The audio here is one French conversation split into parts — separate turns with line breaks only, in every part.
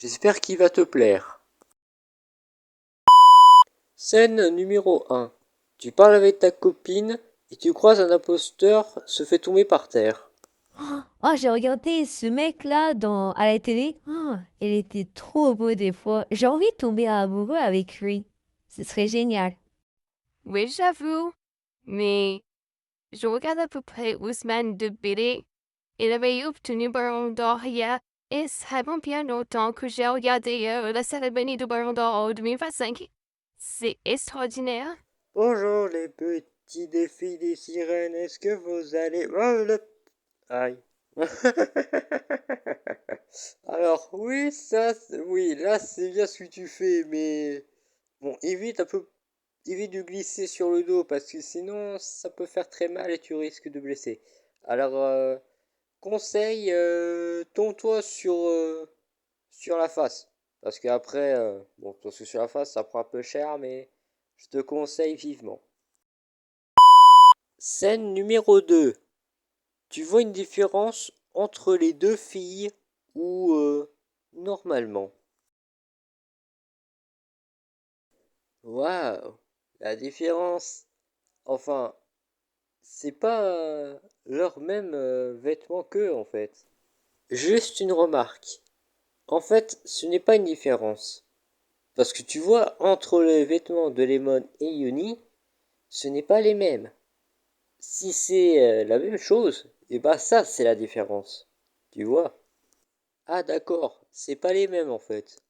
J'espère qu'il va te plaire. Scène numéro 1. Tu parles avec ta copine et tu croises un imposteur se fait tomber par terre.
Oh, j'ai regardé ce mec-là à la télé. Oh, il était trop beau des fois. J'ai envie de tomber amoureux avec lui. Ce serait génial.
Oui, j'avoue. Mais je regarde à peu près Ousmane de BD. Il avait obtenu Baron d'Or hier. Et ça fait bien longtemps que j'ai regardé la cérémonie du Baron d'Or en 2025. C'est extraordinaire.
Bonjour les petits défis des sirènes, est-ce que vous allez... Oh, aïe. Alors oui, oui, là c'est bien ce que tu fais, mais bon, évite de glisser sur le dos parce que sinon ça peut faire très mal et tu risques de blesser. Alors conseil, tombe-toi sur la face parce qu'après, bon, parce que sur la face ça prend un peu cher, mais je te conseille vivement. Scène numéro 2. Tu vois une différence entre les deux filles ou normalement? Waouh, la différence. Enfin, c'est pas leurs mêmes vêtements qu'eux en fait. Juste une remarque. En fait, ce n'est pas une différence. Parce que tu vois, entre les vêtements de Lemon et Yoni, ce n'est pas les mêmes. Si c'est la même chose, et bah ça c'est la différence. Tu vois? Ah d'accord, c'est pas les mêmes en fait.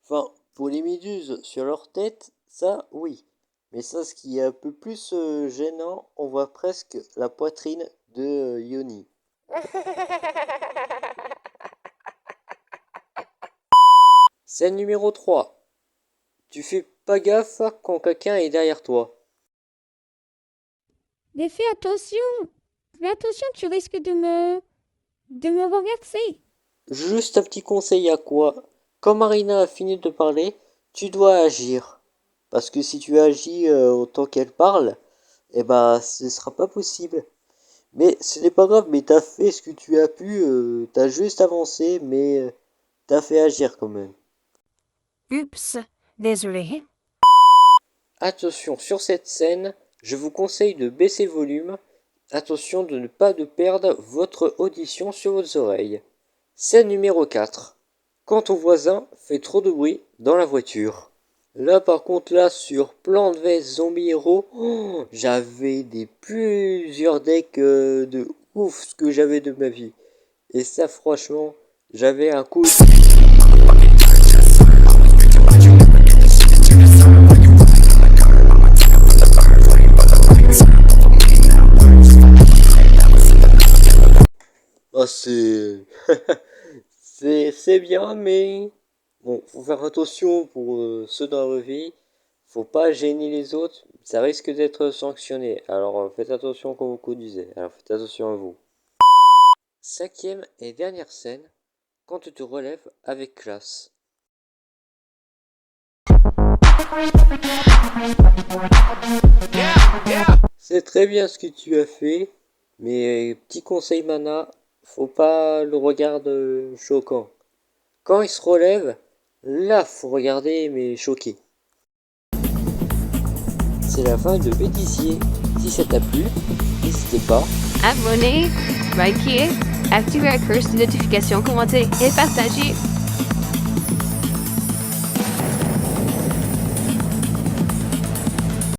Enfin, pour les méduses sur leur tête, ça oui. Mais ça, ce qui est un peu plus gênant, on voit presque la poitrine de Yoni. Scène numéro 3. Tu fais pas gaffe quand quelqu'un est derrière toi.
Mais fais attention. Fais attention, tu risques de me renverser.
Juste un petit conseil à quoi? Quand Marina a fini de parler, tu dois agir. Parce que si tu agis autant qu'elle parle, eh ben ce sera pas possible. Mais ce n'est pas grave, mais t'as fait ce que tu as pu, t'as juste avancé, mais t'as fait agir quand même.
Oups, désolé.
Attention, sur cette scène, je vous conseille de baisser volume. Attention de ne pas de perdre votre audition sur vos oreilles. Scène numéro 4. Quand ton voisin fait trop de bruit dans la voiture. Là par contre là sur Plants vs Zombie Hero, j'avais plusieurs decks de ouf ce que j'avais de ma vie. Et ça franchement, j'avais un coup. Oh c'est bien mais bon, faut faire attention pour ceux dans la vie. Faut pas gêner les autres, ça risque d'être sanctionné. Alors faites attention quand vous conduisez. Alors faites attention à vous. Cinquième et dernière scène, quand tu te relèves avec classe. C'est très bien ce que tu as fait, mais petit conseil mana, faut pas le regarder choquant. Quand il se relève, là faut regarder mais choqué. C'est la fin de Bêtisier. Si ça t'a plu, n'hésitez pas.
Abonnez, likez, activez la cloche de notification, commentez et partagez.